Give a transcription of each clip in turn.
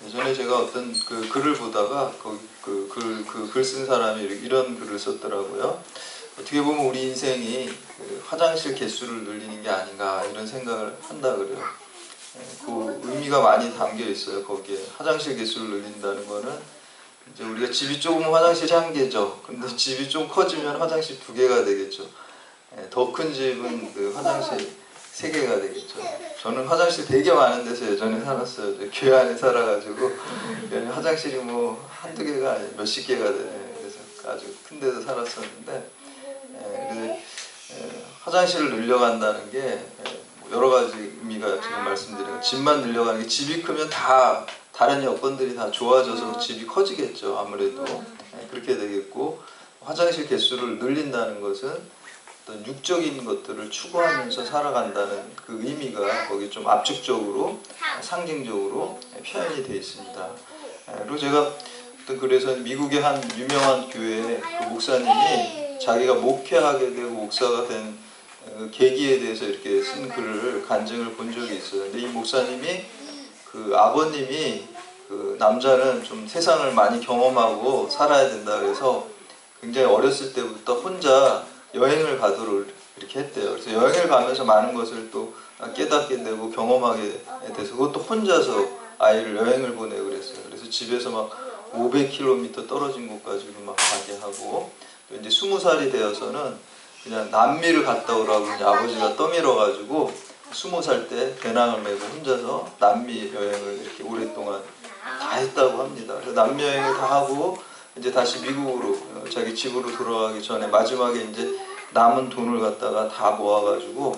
예전에 제가 어떤 그 글을 보다가 그 글 쓴 사람이 이런 글을 썼더라고요. 어떻게 보면 우리 인생이 그 화장실 개수를 늘리는 게 아닌가 이런 생각을 한다 그래요. 그 의미가 많이 담겨 있어요. 거기에 화장실 개수를 늘린다는 거는 이제 우리가 집이 좁으면 화장실이 한 개죠. 근데 집이 좀 커지면 화장실 두 개가 되겠죠. 더 큰 집은 그 화장실 세 개가 되겠죠. 저는 화장실 되게 많은 데서 예전에 살았어요. 교회 안에 살아가지고 화장실이 뭐 한두 개가 아니라 몇십 개가 되네. 그래서 아주 큰 데서 살았었는데 화장실을 늘려간다는 게 여러 가지 의미가 지금 말씀드린 거. 집만 늘려가는 게 집이 크면 다 다른 여건들이 다 좋아져서 집이 커지겠죠. 아무래도 그렇게 되겠고 화장실 개수를 늘린다는 것은 어떤 육적인 것들을 추구하면서 살아간다는 그 의미가 거기 좀 압축적으로 상징적으로 표현이 되어 있습니다. 그리고 제가 그래서 미국의 한 유명한 교회 그 목사님이 자기가 목회하게 되고 목사가 된 계기에 대해서 이렇게 쓴 글을 간증을 본 적이 있어요. 근데 이 목사님이 그 아버님이 그 남자는 좀 세상을 많이 경험하고 살아야 된다 그래서 굉장히 어렸을 때부터 혼자 여행을 가도록 이렇게 했대요. 그래서 여행을 가면서 많은 것을 또 깨닫게 되고 경험하게 돼서 그것도 혼자서 아이를 여행을 보내고 그랬어요. 그래서 집에서 막 500km 떨어진 곳까지도 막 가게 하고 또 이제 20살이 되어서는 그냥 남미를 갔다 오라고 이제 아버지가 떠밀어가지고 20살 때 배낭을 메고 혼자서 남미 여행을 이렇게 오랫동안 다 했다고 합니다. 그래서 남미 여행을 다 하고 이제 다시 미국으로 자기 집으로 돌아가기 전에 마지막에 이제 남은 돈을 갖다가 다 모아가지고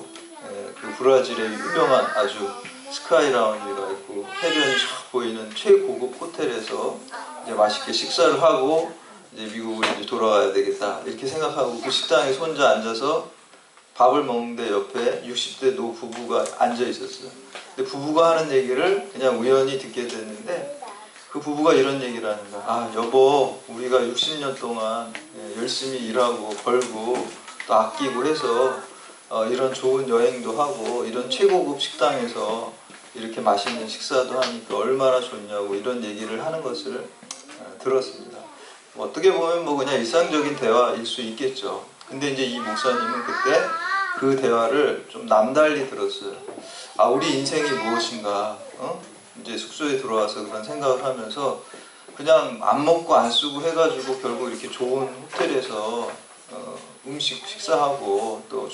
그 브라질의 유명한 아주 스카이 라운지가 있고 해변이 쫙 보이는 최고급 호텔에서 이제 맛있게 식사를 하고 이제 미국으로 이제 돌아가야 되겠다 이렇게 생각하고 그 식당에서 혼자 앉아서 밥을 먹는데 옆에 60대 노 부부가 앉아 있었어요. 근데 부부가 하는 얘기를 그냥 우연히 듣게 됐는데 그 부부가 이런 얘기를 하는 거야. 아 여보 우리가 60년 동안 열심히 일하고 벌고 또 아끼고 해서 이런 좋은 여행도 하고 이런 최고급 식당에서 이렇게 맛있는 식사도 하니까 얼마나 좋냐고 이런 얘기를 하는 것을 들었습니다. 어떻게 보면 뭐 그냥 일상적인 대화일 수 있겠죠. 근데 이제 이 목사님은 그때 그 대화를 좀 남달리 들었어요. 아 우리 인생이 무엇인가? 이제 숙소에 들어와서 그런 생각을 하면서 그냥 안 먹고 안 쓰고 해가지고 결국 이렇게 좋은 호텔에서 음식 식사하고 또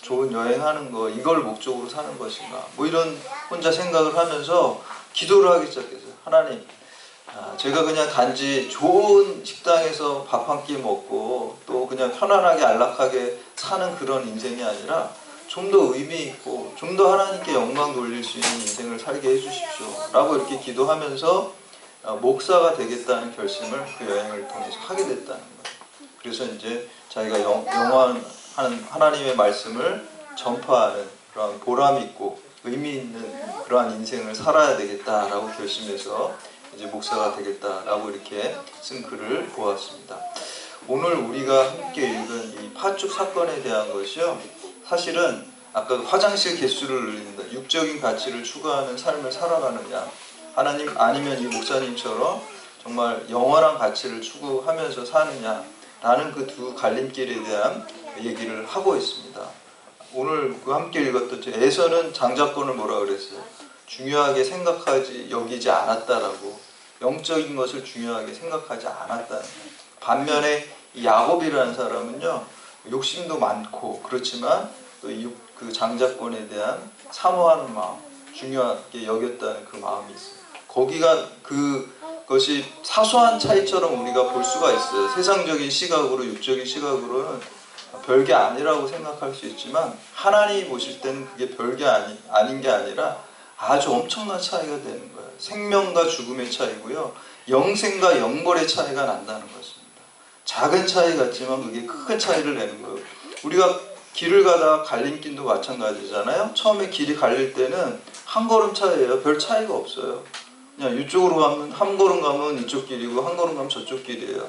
좋은 여행하는 거 이걸 목적으로 사는 것인가 뭐 이런 혼자 생각을 하면서 기도를 하기 시작했어요. 하나님 제가 그냥 단지 좋은 식당에서 밥 한 끼 먹고 또 그냥 편안하게 안락하게 사는 그런 인생이 아니라 좀 더 의미 있고 좀 더 하나님께 영광 돌릴 수 있는 인생을 살게 해주십시오 라고 이렇게 기도하면서 목사가 되겠다는 결심을 그 여행을 통해서 하게 됐다는 거예요. 그래서 이제 자기가 영원한 하나님의 말씀을 전파하는 그런 보람 있고 의미 있는 그러한 인생을 살아야 되겠다라고 결심해서 이제 목사가 되겠다라고 이렇게 쓴 글을 보았습니다. 오늘 우리가 함께 읽은 이 파축 사건에 대한 것이요. 사실은 아까 화장실 개수를 늘린다. 육적인 가치를 추구하는 삶을 살아가느냐. 하나님 아니면 이 목사님처럼 정말 영원한 가치를 추구하면서 사느냐. 라는 그 두 갈림길에 대한 얘기를 하고 있습니다. 오늘 그 함께 읽었던 에서는 장자권을 뭐라 그랬어요? 중요하게 생각하지 여기지 않았다라고 영적인 것을 중요하게 생각하지 않았다는 반면에 이 야곱이라는 사람은요 욕심도 많고 그렇지만 또 그 장자권에 대한 사모하는 마음 중요하게 여겼다는 그 마음이 있어요. 거기가 그것이 사소한 차이처럼 우리가 볼 수가 있어요. 세상적인 시각으로 육적인 시각으로는 별게 아니라고 생각할 수 있지만 하나님이 보실 때는 그게 별게 아닌 게 아니라 아주 엄청난 차이가 되는 거예요. 생명과 죽음의 차이고요. 영생과 영벌의 차이가 난다는 것입니다. 작은 차이 같지만 그게 큰 차이를 내는 거예요. 우리가 길을 가다가 갈림길도 마찬가지잖아요. 처음에 길이 갈릴 때는 한 걸음 차이예요. 별 차이가 없어요. 그냥 이쪽으로 가면 한 걸음 가면 이쪽 길이고 한 걸음 가면 저쪽 길이에요.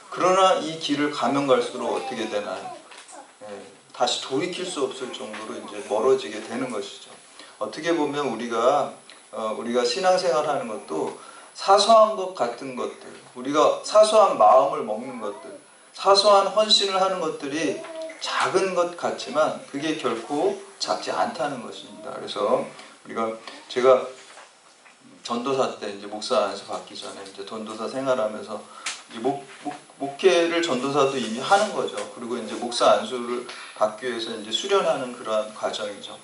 그러나 이 길을 가면 갈수록 어떻게 되나요? 다시 돌이킬 수 없을 정도로 이제 멀어지게 되는 것이죠. 어떻게 보면 우리가 신앙생활하는 것도 사소한 것 같은 것들, 우리가 사소한 마음을 먹는 것들, 사소한 헌신을 하는 것들이 작은 것 같지만 그게 결코 작지 않다는 것입니다. 그래서 제가 전도사 때 이제 목사 안에서 받기 전에 이제 전도사 생활하면서 목회를 전도사도 이미 하는 거죠. 그리고 이제 목사 안수를 받기 위해서 이제 수련하는 그러한 과정이죠.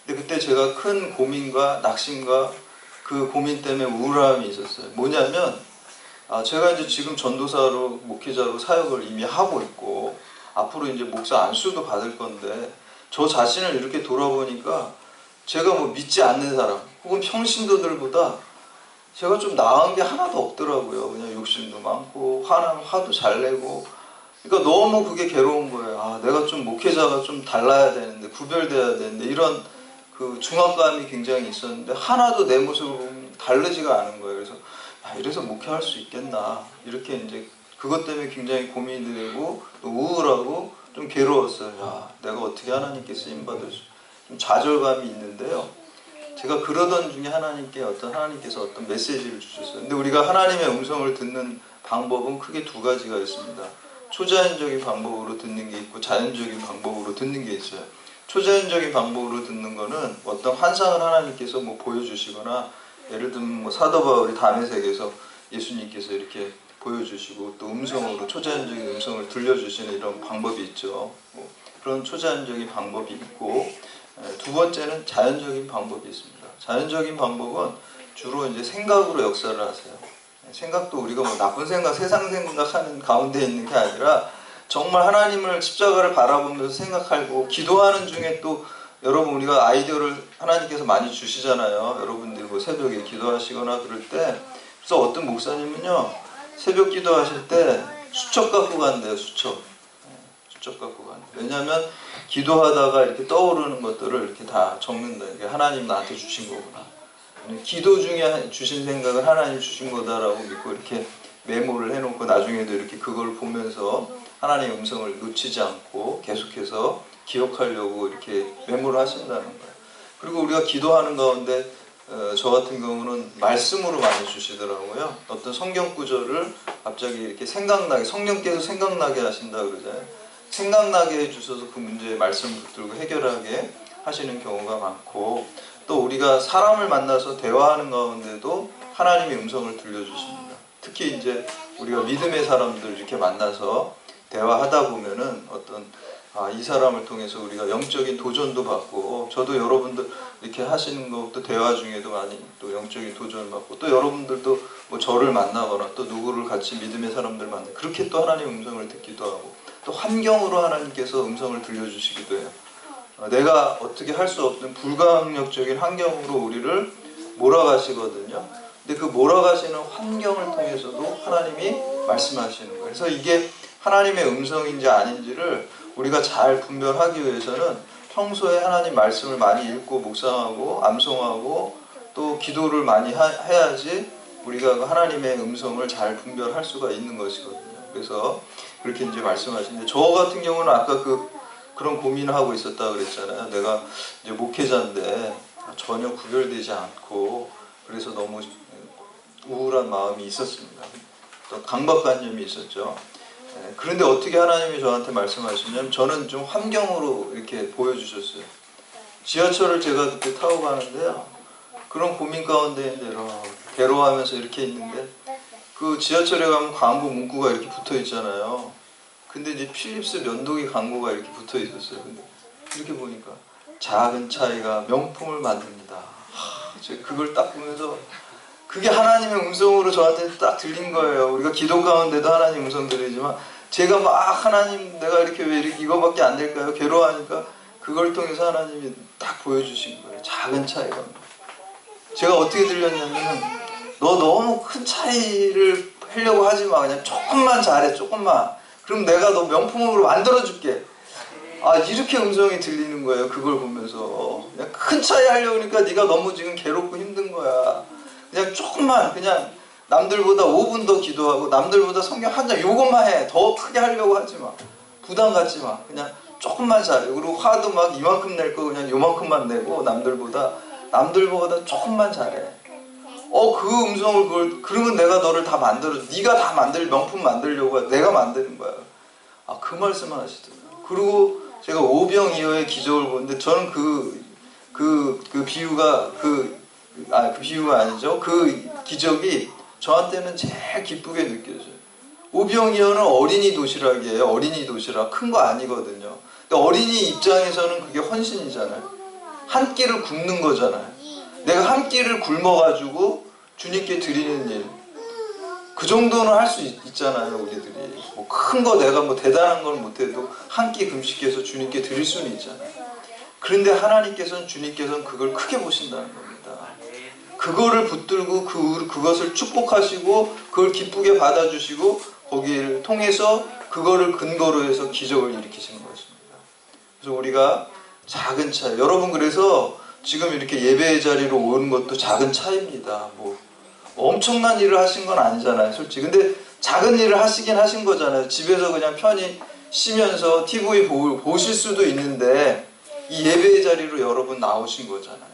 근데 그때 제가 큰 고민과 낙심과 그 고민 때문에 우울함이 있었어요. 뭐냐면 제가 이제 지금 전도사로 목회자로 사역을 이미 하고 있고 앞으로 이제 목사 안수도 받을 건데 저 자신을 이렇게 돌아보니까 제가 뭐 믿지 않는 사람 혹은 평신도들보다 제가 좀 나은 게 하나도 없더라고요. 그냥 욕심도 많고 화도 잘 내고 그러니까 너무 그게 괴로운 거예요. 내가 좀 목회자가 좀 달라야 되는데 구별돼야 되는데 이런 그 중압감이 굉장히 있었는데 하나도 내 모습으로 다르지가 않은 거예요. 그래서 이래서 목회할 수 있겠나 이렇게 이제 그것 때문에 굉장히 고민이 되고 또 우울하고 좀 괴로웠어요. 내가 어떻게 하나님께 쓰임받을 수 좀 좌절감이 있는데요. 제가 그러던 중에 하나님께서 어떤 메시지를 주셨어요. 근데 우리가 하나님의 음성을 듣는 방법은 크게 두 가지가 있습니다. 초자연적인 방법으로 듣는 게 있고 자연적인 방법으로 듣는 게 있어요. 초자연적인 방법으로 듣는 거는 어떤 환상을 하나님께서 뭐 보여주시거나 예를 들면 뭐 사도 바울이 다메섹에서 예수님께서 이렇게 보여주시고 또 음성으로 초자연적인 음성을 들려주시는 이런 방법이 있죠. 그런 초자연적인 방법이 있고 두 번째는 자연적인 방법이 있습니다. 자연적인 방법은 주로 이제 생각으로 역사를 하세요. 생각도 우리가 뭐 나쁜 생각, 세상 생각하는 가운데 있는 게 아니라 정말 하나님을 십자가를 바라보면서 생각하고 기도하는 중에 또 여러분 우리가 아이디어를 하나님께서 많이 주시잖아요. 여러분들이 뭐 새벽에 기도하시거나 그럴 때 그래서 어떤 목사님은요 새벽 기도하실 때 수첩 갖고 간대요. 수첩 갖고 간대요. 왜냐하면 기도하다가 이렇게 떠오르는 것들을 이렇게 다 적는다. 이게 하나님 나한테 주신 거구나. 기도 중에 주신 생각을 하나님 주신 거다라고 믿고 이렇게 메모를 해놓고 나중에도 이렇게 그걸 보면서 하나님의 음성을 놓치지 않고 계속해서 기억하려고 이렇게 메모를 하신다는 거예요. 그리고 우리가 기도하는 가운데 저 같은 경우는 말씀으로 많이 주시더라고요. 어떤 성경 구절을 갑자기 이렇게 생각나게 성령께서 생각나게 하신다 그러잖아요. 생각나게 해주셔서 그 문제의 말씀을 붙들고 해결하게 하시는 경우가 많고 또 우리가 사람을 만나서 대화하는 가운데도 하나님의 음성을 들려주십니다. 특히 이제 우리가 믿음의 사람들 이렇게 만나서 대화하다 보면은 어떤 이 사람을 통해서 우리가 영적인 도전도 받고 저도 여러분들 이렇게 하시는 것도 대화 중에도 많이 또 영적인 도전을 받고 또 여러분들도 뭐 저를 만나거나 또 누구를 같이 믿음의 사람들 만나 그렇게 또 하나님의 음성을 듣기도 하고 또 환경으로 하나님께서 음성을 들려주시기도 해요. 내가 어떻게 할 수 없는 불가항력적인 환경으로 우리를 몰아가시거든요. 근데 그 몰아가시는 환경을 통해서도 하나님이 말씀하시는 거예요. 그래서 이게 하나님의 음성인지 아닌지를 우리가 잘 분별하기 위해서는 평소에 하나님 말씀을 많이 읽고 묵상하고 암송하고 또 기도를 많이 해야지 우리가 하나님의 음성을 잘 분별할 수가 있는 것이거든요. 그래서 그렇게 이제 말씀하시는데 저 같은 경우는 아까 그런 고민을 하고 있었다 그랬잖아요. 내가 이제 목회자인데 전혀 구별되지 않고 그래서 너무 우울한 마음이 있었습니다. 또 강박관념이 있었죠. 그런데 어떻게 하나님이 저한테 말씀하시냐면 저는 좀 환경으로 이렇게 보여주셨어요. 지하철을 제가 그때 타고 가는데요. 그런 고민 가운데 이제 괴로워하면서 이렇게 있는데 그 지하철에 가면 광고 문구가 이렇게 붙어 있잖아요. 근데 이제 필립스 면도기 광고가 이렇게 붙어 있었어요. 근데 이렇게 보니까 작은 차이가 명품을 만듭니다. 제가 그걸 딱 보면서 그게 하나님의 음성으로 저한테 딱 들린 거예요. 우리가 기도 가운데도 하나님 음성 들리지만 제가 막 하나님 내가 이렇게 왜 이렇게 이거밖에 안 될까요? 괴로워하니까 그걸 통해서 하나님이 딱 보여주신 거예요. 작은 차이가. 제가 어떻게 들렸냐면 너 너무 큰 차이를 하려고 하지 마. 그냥 조금만 잘해. 조금만. 그럼 내가 너 명품으로 만들어줄게. 이렇게 음성이 들리는 거예요. 그걸 보면서. 그냥 큰 차이 하려고 하니까 네가 너무 지금 괴롭고 힘든 거야. 그냥 조금만 그냥 남들보다 5분 더 기도하고 남들보다 성경 한 장 요것만 해. 더 크게 하려고 하지 마. 부담 갖지 마. 그냥 조금만 잘해. 그리고 화도 막 이만큼 낼 거 그냥 요만큼만 내고 남들보다 조금만 잘해. 그 음성을 그러면 내가 너를 다 만들어, 네가 다 명품 만들려고 내가 만드는 거야. 그 말씀을 하시더라고요. 그리고 제가 오병이어의 기적을 보는데 저는 그 비유가 그 비유가 아니죠. 그 기적이 저한테는 제일 기쁘게 느껴져요. 오병이어는 어린이 도시락이에요. 어린이 도시락. 큰 거 아니거든요. 근데 어린이 입장에서는 그게 헌신이잖아요. 한 끼를 굶는 거잖아요. 내가 한 끼를 굶어가지고 주님께 드리는 일. 그 정도는 할 수 있잖아요, 우리들이. 뭐 큰 거 내가 뭐 대단한 걸 못해도 한 끼 금식해서 주님께 드릴 수는 있잖아요. 그런데 주님께서는 그걸 크게 보신다는 겁니다. 그거를 붙들고 그것을 축복하시고 그걸 기쁘게 받아주시고 거기를 통해서 그거를 근거로 해서 기적을 일으키시는 것입니다. 그래서 우리가 작은 차이, 여러분 그래서 지금 이렇게 예배의 자리로 오는 것도 작은 차이입니다. 뭐 엄청난 일을 하신 건 아니잖아요, 솔직히. 근데 작은 일을 하신 거잖아요. 집에서 그냥 편히 쉬면서 TV 보실 수도 있는데 이 예배의 자리로 여러분 나오신 거잖아요.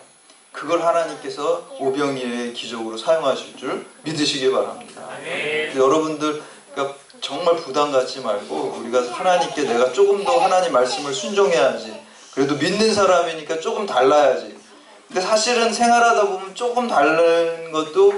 그걸 하나님께서 오병이어의 기적으로 사용하실 줄 믿으시기 바랍니다. 여러분들 그러니까 정말 부담 갖지 말고 우리가 하나님께 내가 조금 더 하나님 말씀을 순종해야지. 그래도 믿는 사람이니까 조금 달라야지. 근데 사실은 생활하다 보면 조금 다른 것도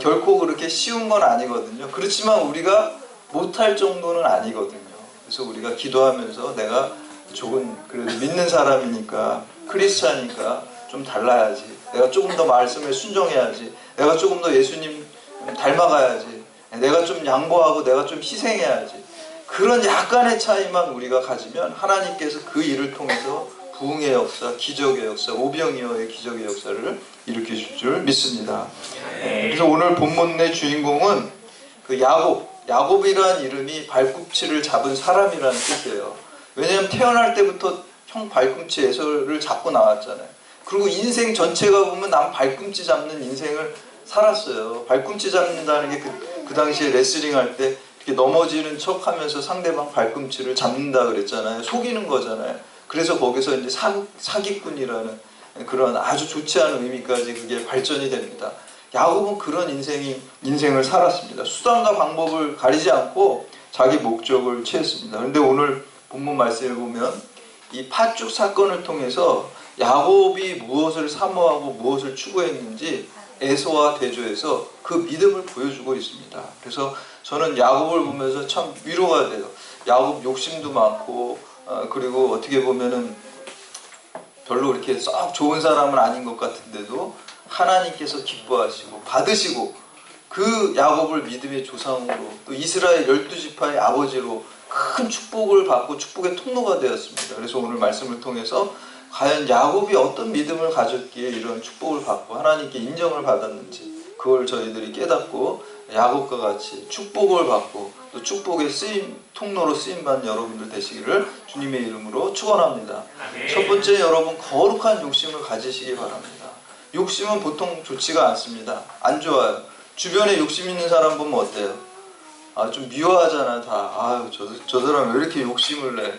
결코 그렇게 쉬운 건 아니거든요. 그렇지만 우리가 못할 정도는 아니거든요. 그래서 우리가 기도하면서 내가 조금 그래도 믿는 사람이니까 크리스찬이니까 좀 달라야지. 내가 조금 더 말씀에 순종해야지. 내가 조금 더 예수님 닮아가야지. 내가 좀 양보하고 내가 좀 희생해야지. 그런 약간의 차이만 우리가 가지면 하나님께서 그 일을 통해서 부흥의 역사, 기적의 역사, 오병이어의 기적의 역사를 일으키실 줄 믿습니다. 그래서 오늘 본문의 주인공은 그 야곱이라는 이름이 발꿈치를 잡은 사람이라는 뜻이에요. 왜냐하면 태어날 때부터 형 발꿈치에서를 잡고 나왔잖아요. 그리고 인생 전체가 보면 난 발꿈치 잡는 인생을 살았어요. 발꿈치 잡는다는 게 그 당시에 레슬링 할 때 이렇게 넘어지는 척 하면서 상대방 발꿈치를 잡는다 그랬잖아요. 속이는 거잖아요. 그래서 거기서 이제 사기꾼이라는 그런 아주 좋지 않은 의미까지 그게 발전이 됩니다. 야곱은 그런 인생을 살았습니다. 수단과 방법을 가리지 않고 자기 목적을 취했습니다. 그런데 오늘 본문 말씀을 보면 이 팥죽 사건을 통해서 야곱이 무엇을 사모하고 무엇을 추구했는지 에서와 대조해서 그 믿음을 보여주고 있습니다. 그래서 저는 야곱을 보면서 참 위로가 돼요. 야곱 욕심도 많고 그리고 어떻게 보면은 별로 이렇게 썩 좋은 사람은 아닌 것 같은데도 하나님께서 기뻐하시고 받으시고 그 야곱을 믿음의 조상으로 또 이스라엘 12지파의 아버지로 큰 축복을 받고 축복의 통로가 되었습니다. 그래서 오늘 말씀을 통해서 과연 야곱이 어떤 믿음을 가졌기에 이런 축복을 받고 하나님께 인정을 받았는지 그걸 저희들이 깨닫고 야곱과 같이 축복을 받고 또 축복의 통로로 쓰임받는 여러분들 되시기를 주님의 이름으로 축원합니다. 첫 번째, 여러분 거룩한 욕심을 가지시기 바랍니다. 욕심은 보통 좋지가 않습니다. 안 좋아요. 주변에 욕심 있는 사람 보면 어때요? 좀 미워하잖아 다. 저 사람 왜 이렇게 욕심을 내?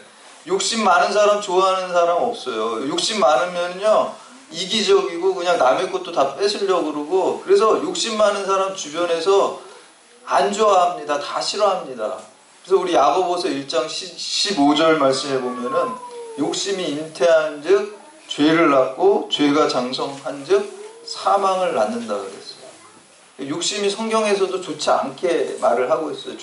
욕심 많은 사람 좋아하는 사람 없어요. 욕심 많으면요 이기적이고 그냥 남의 것도 다 뺏으려고 그러고, 그래서 욕심 많은 사람 주변에서 안 좋아합니다. 다 싫어합니다. 그래서 우리 야고보서 1장 15절 말씀해 보면은 욕심이 잉태한 즉 죄를 낳고 죄가 장성한 즉 사망을 낳는다 그랬어요. 욕심이 성경에서도 좋지 않게 말을 하고 있어요.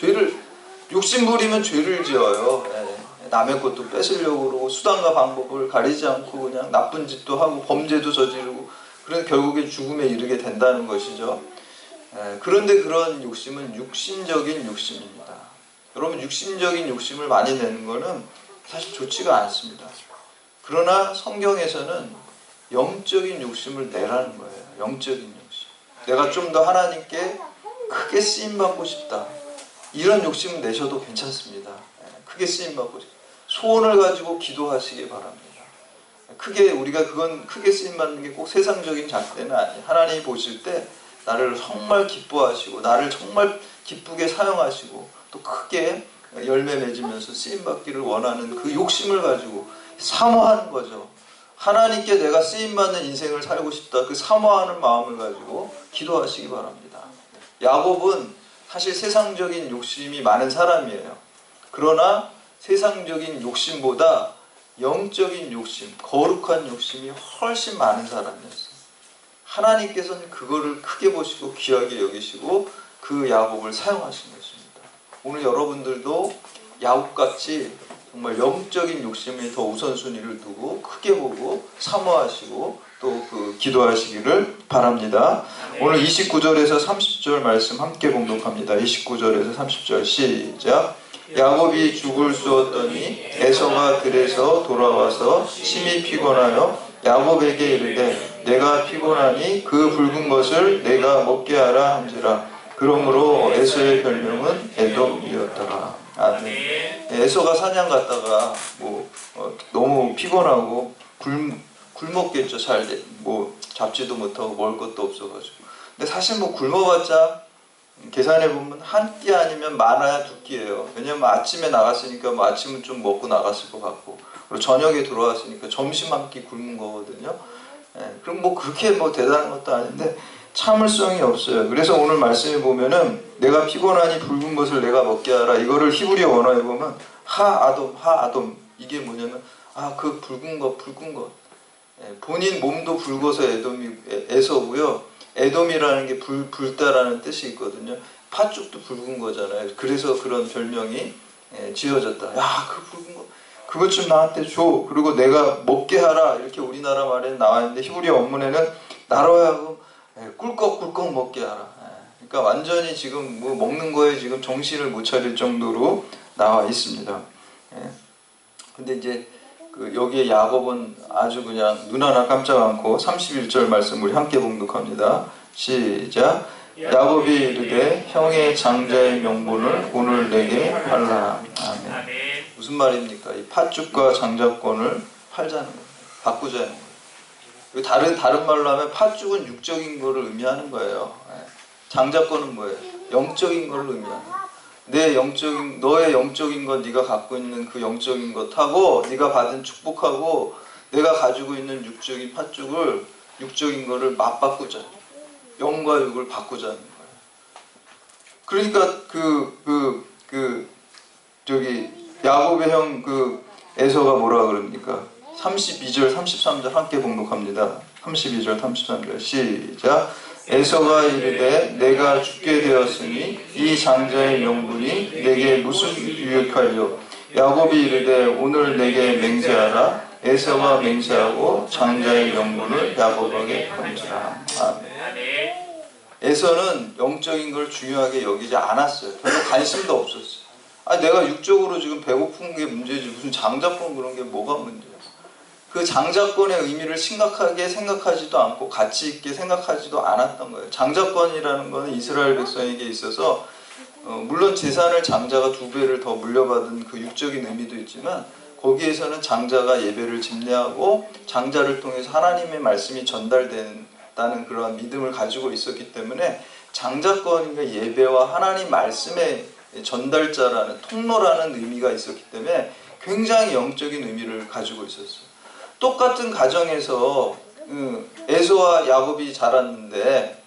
욕심 부리면 죄를 지어요. 남의 것도 뺏으려고 그러고 수단과 방법을 가리지 않고 그냥 나쁜 짓도 하고 범죄도 저지르고, 그래서 결국에 죽음에 이르게 된다는 것이죠. 그런데 그런 욕심은 육신적인 욕심입니다. 여러분, 육신적인 욕심을 많이 내는 것은 사실 좋지가 않습니다. 그러나 성경에서는 영적인 욕심을 내라는 거예요. 영적인 욕심. 내가 좀 더 하나님께 크게 쓰임받고 싶다. 이런 욕심을 내셔도 괜찮습니다. 크게 쓰임받고 싶다. 소원을 가지고 기도하시기 바랍니다. 그건 크게 쓰임받는 게 꼭 세상적인 잣대는 아니에요. 하나님이 보실 때 나를 정말 기뻐하시고 나를 정말 기쁘게 사용하시고 또 크게 열매 맺으면서 쓰임받기를 원하는 그 욕심을 가지고 사모하는 거죠. 하나님께 내가 쓰임받는 인생을 살고 싶다. 그 사모하는 마음을 가지고 기도하시기 바랍니다. 야곱은 사실 세상적인 욕심이 많은 사람이에요. 그러나 세상적인 욕심보다 영적인 욕심, 거룩한 욕심이 훨씬 많은 사람이었어요. 하나님께서는 그거를 크게 보시고 귀하게 여기시고 그 야곱을 사용하신 것입니다. 오늘 여러분들도 야곱같이 정말 영적인 욕심에 더 우선순위를 두고 크게 보고 사모하시고 또 그 기도하시기를 바랍니다. 오늘 29절에서 30절 말씀 함께 봉독합니다. 29절에서 30절 시작. 야곱이 죽을 쑤었더니 에서가 들에서 돌아와서 심히 피곤하여 야곱에게 이르되 내가 피곤하니 그 붉은 것을 내가 먹게 하라 한지라. 그러므로 에서의 별명은 에돔이었더라. 아멘. 에서가 사냥 갔다가 너무 피곤하고 굶었겠죠. 잘 잡지도 못하고 먹을 것도 없어가지고. 근데 사실 굶어봤자 계산해보면 한 끼 아니면 많아야 두 끼예요. 왜냐면 아침에 나갔으니까 아침은 좀 먹고 나갔을 것 같고, 그리고 저녁에 들어왔으니까 점심 한 끼 굶은 거거든요. 그럼 그렇게 대단한 것도 아닌데 참을성이 없어요. 그래서 오늘 말씀에 보면은 내가 피곤하니 붉은 것을 내가 먹게 하라. 이거를 히브리어 원어에 보면 하아돔 이게 뭐냐면 그 붉은 것 본인 몸도 붉어서 에서고요. 에돔이라는 게 붉다라는 뜻이 있거든요. 팥죽도 붉은 거잖아요. 그래서 그런 별명이 지어졌다. 야, 그 붉은 거 그것 좀 나한테 줘. 그리고 내가 먹게 하라. 이렇게 우리나라 말에 나와 있는데 히브리어 원문에는 나로 하여금 꿀꺽꿀꺽 먹게 하라. 그러니까 완전히 지금 먹는 거에 지금 정신을 못 차릴 정도로 나와 있습니다. 근데 이제 여기에 야곱은 아주 그냥 눈 하나 깜짝 않고 31절 말씀 우리 함께 봉독합니다. 시작. 야곱이 이르되 형의 장자의 명분을 오늘 내게 팔라. 아멘. 무슨 말입니까? 이 팥죽과 장자권을 팔자는 거예요. 바꾸자는 거예요. 다른 말로 하면 팥죽은 육적인 거를 의미하는 거예요. 장자권은 뭐예요? 영적인 걸 의미하는 거예요. 너의 영적인 것, 네가 갖고 있는 그 영적인 것하고 네가 받은 축복하고 내가 가지고 있는 육적인 팥죽을, 육적인 거를 맞바꾸자. 영과 육을 바꾸자는 거예요. 그러니까 야곱의 형 에서가 뭐라 그럽니까? 32절 33절 함께 봉독합니다. 32절 33절 시작. 에서가 이르되 내가 죽게 되었으니 이 장자의 명분이 내게 무슨 유익하리요. 야곱이 이르되 오늘 내게 맹세하라. 에서가 맹세하고 장자의 명분을 야곱에게 던지라. 아멘. 에서는 영적인 걸 중요하게 여기지 않았어요. 별로 관심도 없었어요. 내가 육적으로 지금 배고픈 게 문제지 무슨 장자권 그런 게 뭐가 문제야. 그 장자권의 의미를 심각하게 생각하지도 않고 가치 있게 생각하지도 않았던 거예요. 장자권이라는 것은 이스라엘 백성에게 있어서 물론 재산을 장자가 2배를 더 물려받은 그 육적인 의미도 있지만 거기에서는 장자가 예배를 집례하고 장자를 통해서 하나님의 말씀이 전달된다는 그러한 믿음을 가지고 있었기 때문에 장자권이 예배와 하나님 말씀의 전달자라는 통로라는 의미가 있었기 때문에 굉장히 영적인 의미를 가지고 있었어요. 똑같은 가정에서 에서와 야곱이 자랐는데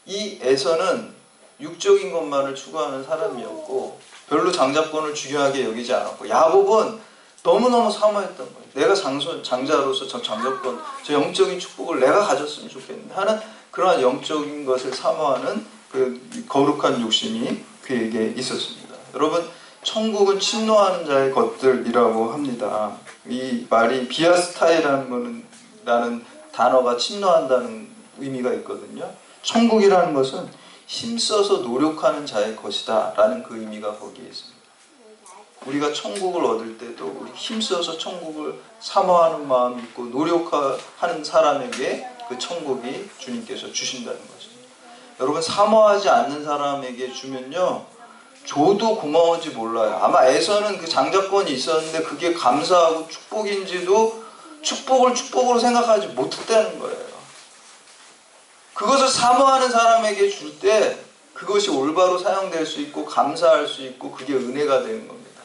이 에서는 육적인 것만을 추구하는 사람이었고 별로 장자권을 중요하게 여기지 않았고 야곱은 너무너무 사모했던 거예요. 내가 장자로서 저 장자권, 저 영적인 축복을 내가 가졌으면 좋겠는데 하는 그러한 영적인 것을 사모하는 그 거룩한 욕심이 그에게 있었습니다. 여러분, 천국은 침노하는 자의 것들이라고 합니다. 이 말이 비아스타이라는 단어가 침노한다는 의미가 있거든요. 천국이라는 것은 힘써서 노력하는 자의 것이다 라는 그 의미가 거기에 있습니다. 우리가 천국을 얻을 때도 우리 힘써서 천국을 사모하는 마음이 있고 노력하는 사람에게 그 천국이 주님께서 주신다는 것입니다. 여러분, 사모하지 않는 사람에게 주면요 줘도 고마운지 몰라요. 아마 에서는 그 장자권이 있었는데 그게 감사하고 축복인지도 축복으로 생각하지 못했다는 거예요. 그것을 사모하는 사람에게 줄 때 그것이 올바로 사용될 수 있고 감사할 수 있고 그게 은혜가 되는 겁니다.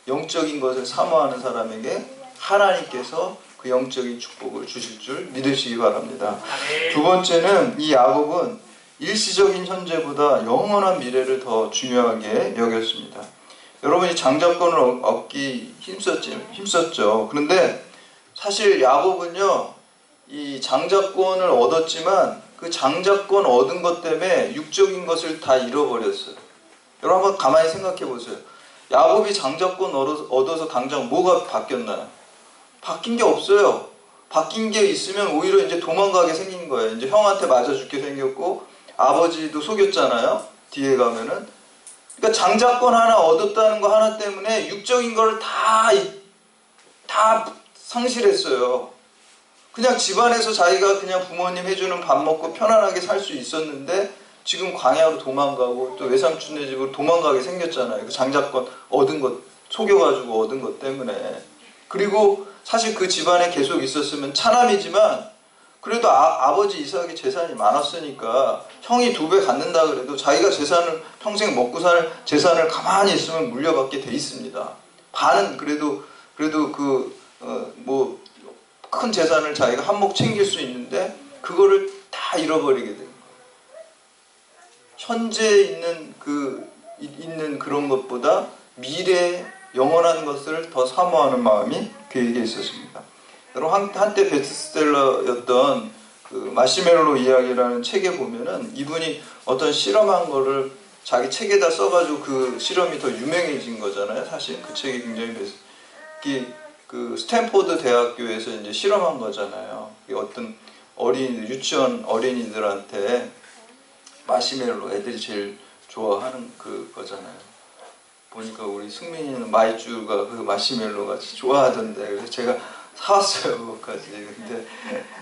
영적인 것을 사모하는 사람에게 하나님께서 그 영적인 축복을 주실 줄 믿으시기 바랍니다. 두 번째는 이 야곱은 일시적인 현재보다 영원한 미래를 더 중요하게 여겼습니다. 여러분이 장자권을 얻기 힘썼죠. 그런데 사실 야곱은요, 이 장자권을 얻었지만 그 장자권 얻은 것 때문에 육적인 것을 다 잃어버렸어요. 여러분 한번 가만히 생각해 보세요. 야곱이 장자권 얻어서 당장 뭐가 바뀌었나요? 바뀐 게 없어요. 바뀐 게 있으면 오히려 이제 도망가게 생긴 거예요. 이제 형한테 맞아 죽게 생겼고, 아버지도 속였잖아요. 뒤에 가면은. 그러니까 장자권 하나 얻었다는 거 하나 때문에 육적인 걸 다 상실했어요. 그냥 집안에서 자기가 그냥 부모님 해주는 밥 먹고 편안하게 살 수 있었는데 지금 광야로 도망가고 또 외삼촌네 집으로 도망가게 생겼잖아요. 그 장자권 얻은 것, 속여가지고 얻은 것 때문에. 그리고 사실 그 집안에 계속 있었으면 차남이지만 그래도 아버지 이삭이 재산이 많았으니까 형이 2배 갖는다 그래도 자기가 재산을 평생 먹고 살 재산을 가만히 있으면 물려받게 돼 있습니다. 반은 그래도 뭐 큰 재산을 자기가 한몫 챙길 수 있는데 그거를 다 잃어버리게 된 거예요. 현재에 있는 그런 것보다 미래에 영원한 것을 더 사모하는 마음이 그에게 있었습니다. 여러분 한때 베스트셀러였던 그 마시멜로 이야기라는 책에 보면은 이분이 어떤 실험한 거를 자기 책에다 써가지고 그 실험이 더 유명해진 거잖아요. 사실 그 책이 굉장히 그 스탠포드 대학교에서 이제 실험한 거잖아요. 어떤 유치원 어린이들한테 마시멜로 애들이 제일 좋아하는 그 거잖아요. 보니까 우리 승민이는 마이쮸가 그 마시멜로 같이 좋아하던데 그래서 제가 사왔어요 그거까지.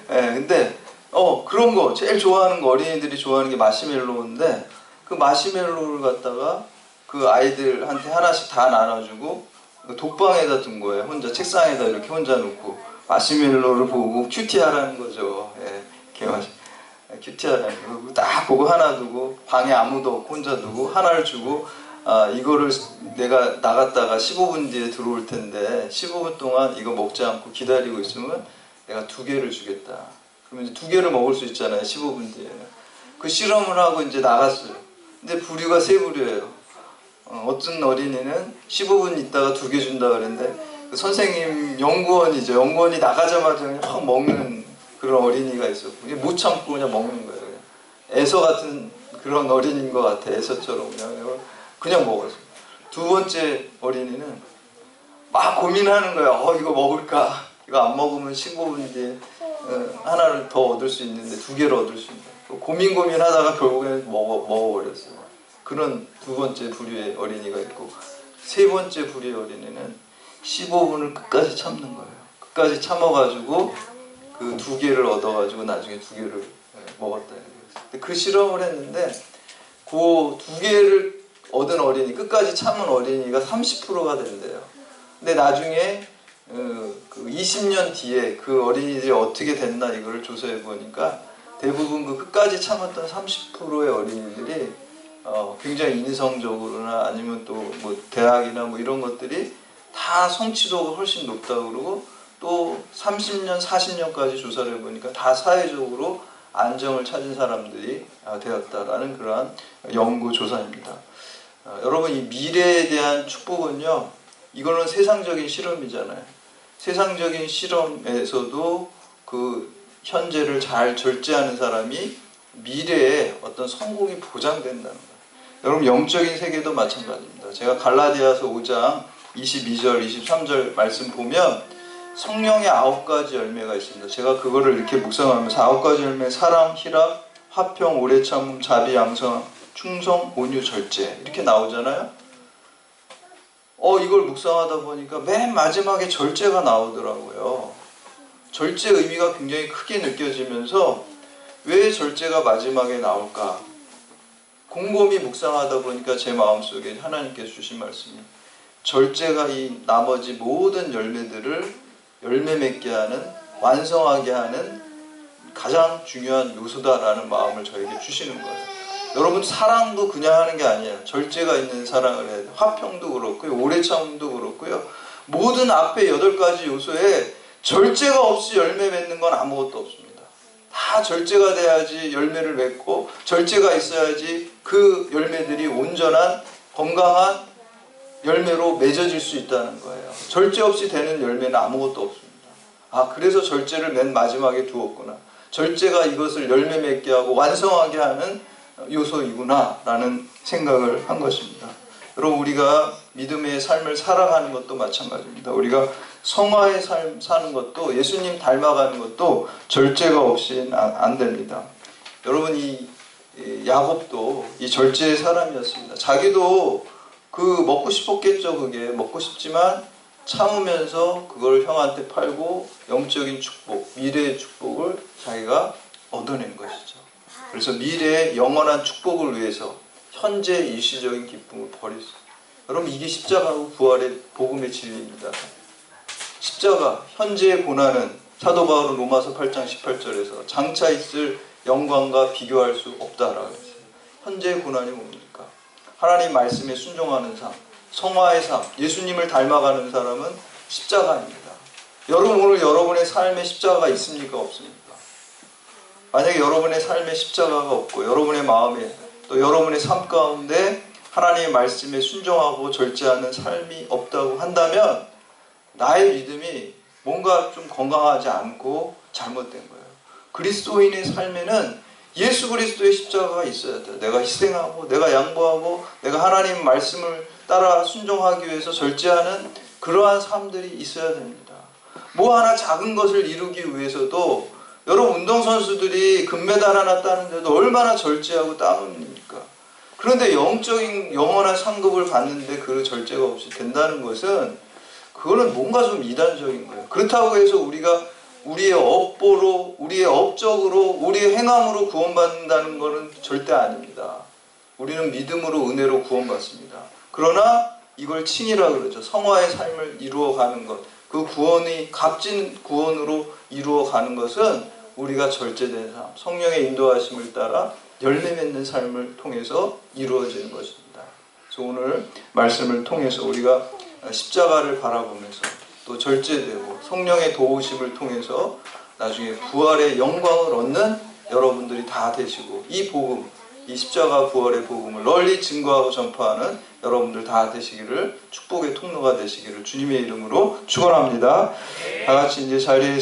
근데 그런 거 제일 좋아하는 거 어린이들이 좋아하는 게 마시멜로인데 그 마시멜로를 갖다가 그 아이들한테 하나씩 다 나눠주고 독방에다 둔 거예요. 혼자 책상에다 이렇게 혼자 놓고 마시멜로를 보고 큐티하라는 거죠. 큐티하라는 거. 딱 보고 하나 두고 방에 아무도 없고 혼자 두고 하나를 주고 이거를 내가 나갔다가 15분 뒤에 들어올 텐데 15분 동안 이거 먹지 않고 기다리고 있으면 내가 2개를 주겠다. 그러면 이제 2개를 먹을 수 있잖아요. 15분 뒤에. 그 실험을 하고 이제 나갔어요. 근데 부류가 3부류예요. 어떤 어린이는 15분 있다가 2개 준다 그랬는데 그 선생님 연구원이죠. 연구원이 나가자마자 그냥 확 먹는 그런 어린이가 있었고 못 참고 그냥 먹는 거예요. 그냥. 애서 같은 그런 어린이인 것 같아. 애서처럼 그냥 먹었어요. 2번째 어린이는 막 고민하는 거야. 이거 먹을까? 이거 안 먹으면 15분 뒤에 하나를 더 얻을 수 있는데 2개를 얻을 수 있는데 고민하다가 결국에는 먹어버렸어요. 그런 2번째 부류의 어린이가 있고 3번째 부류의 어린이는 15분을 끝까지 참는 거예요. 끝까지 참아가지고 그 2개를 얻어가지고 나중에 2개를 먹었다. 그 실험을 했는데 그 2개를 얻은 어린이, 끝까지 참은 어린이가 30%가 된대요. 근데 나중에 그 20년 뒤에 그 어린이들이 어떻게 됐나 이걸 조사해 보니까 대부분 그 끝까지 참았던 30%의 어린이들이 굉장히 인성적으로나 아니면 또 뭐 대학이나 뭐 이런 것들이 다 성취도가 훨씬 높다고 그러고 또 30년, 40년까지 조사를 해보니까 다 사회적으로 안정을 찾은 사람들이 되었다라는 그러한 연구 조사입니다. 여러분 이 미래에 대한 축복은요, 이거는 세상적인 실험이잖아요. 세상적인 실험에서도 그 현재를 잘 절제하는 사람이 미래에 어떤 성공이 보장된다는 거예요. 여러분 영적인 세계도 마찬가지입니다. 제가 갈라디아서 5장 22절, 23절 말씀 보면 성령의 9가지 열매가 있습니다. 제가 그거를 이렇게 묵상하면서 9가지 열매, 사랑, 희락, 화평, 오래 참음, 자비, 양성, 충성, 온유, 절제 이렇게 나오잖아요. 이걸 묵상하다 보니까 맨 마지막에 절제가 나오더라고요. 절제 의미가 굉장히 크게 느껴지면서 왜 절제가 마지막에 나올까? 곰곰이 묵상하다 보니까 제 마음속에 하나님께서 주신 말씀이 절제가 이 나머지 모든 열매들을 열매 맺게 하는, 완성하게 하는 가장 중요한 요소다라는 마음을 저에게 주시는 거예요. 여러분 사랑도 그냥 하는 게 아니에요. 절제가 있는 사랑을 해야 돼요. 화평도 그렇고요. 오래 참음도 그렇고요. 모든 앞에 8가지 요소에 절제가 없이 열매 맺는 건 아무것도 없습니다. 다 절제가 돼야지 열매를 맺고, 절제가 있어야지 그 열매들이 온전한 건강한 열매로 맺어질 수 있다는 거예요. 절제 없이 되는 열매는 아무것도 없습니다. 아, 그래서 절제를 맨 마지막에 두었구나. 절제가 이것을 열매 맺게 하고 완성하게 하는 요소이구나 라는 생각을 한 것입니다. 여러분, 우리가 믿음의 삶을 살아가는 것도 마찬가지입니다. 우리가 성화의 삶 사는 것도, 예수님 닮아가는 것도 절제가 없이는 안 됩니다. 여러분, 이 야곱도 이 절제의 사람이었습니다. 자기도 그 먹고 싶었겠죠. 그게 먹고 싶지만 참으면서 그걸 형한테 팔고 영적인 축복, 미래의 축복을 자기가 얻어낸 것이죠. 그래서 미래의 영원한 축복을 위해서 현재 일시적인 기쁨을 버렸어요. 여러분, 이게 십자가하고 부활의 복음의 진리입니다. 십자가, 현재의 고난은 사도 바울은 로마서 8장 18절에서 장차 있을 영광과 비교할 수 없다라고 했어요. 현재의 고난이 뭡니까? 하나님 말씀에 순종하는 삶, 성화의 삶, 예수님을 닮아가는 사람은 십자가입니다. 여러분, 오늘 여러분의 삶에 십자가가 있습니까? 없습니까? 만약에 여러분의 삶에 십자가가 없고 여러분의 마음에 또 여러분의 삶 가운데 하나님의 말씀에 순종하고 절제하는 삶이 없다고 한다면 나의 믿음이 뭔가 좀 건강하지 않고 잘못된 거예요. 그리스도인의 삶에는 예수 그리스도의 십자가가 있어야 돼요. 내가 희생하고 내가 양보하고 내가 하나님 말씀을 따라 순종하기 위해서 절제하는 그러한 삶들이 있어야 됩니다. 뭐 하나 작은 것을 이루기 위해서도, 여러분, 운동선수들이 금메달 하나 따는데도 얼마나 절제하고 땀 흘립니까? 그런데 영적인 영원한 상급을 받는데 그 절제가 없이 된다는 것은, 그거는 뭔가 좀 이단적인 거예요. 그렇다고 해서 우리가 우리의 업보로, 우리의 업적으로, 우리의 행함으로 구원받는다는 것은 절대 아닙니다. 우리는 믿음으로, 은혜로 구원받습니다. 그러나 이걸 칭이라 그러죠. 성화의 삶을 이루어가는 것, 그 구원이 값진 구원으로 이루어가는 것은 우리가 절제된 삶, 성령의 인도하심을 따라 열매 맺는 삶을 통해서 이루어지는 것입니다. 그래서 오늘 말씀을 통해서 우리가 십자가를 바라보면서 또 절제되고 성령의 도우심을 통해서 나중에 부활의 영광을 얻는 여러분들이 다 되시고, 이 복음, 이 십자가 부활의 복음을 널리 증거하고 전파하는 여러분들 다 되시기를, 축복의 통로가 되시기를 주님의 이름으로 축원합니다. 다 같이 이제 자리에서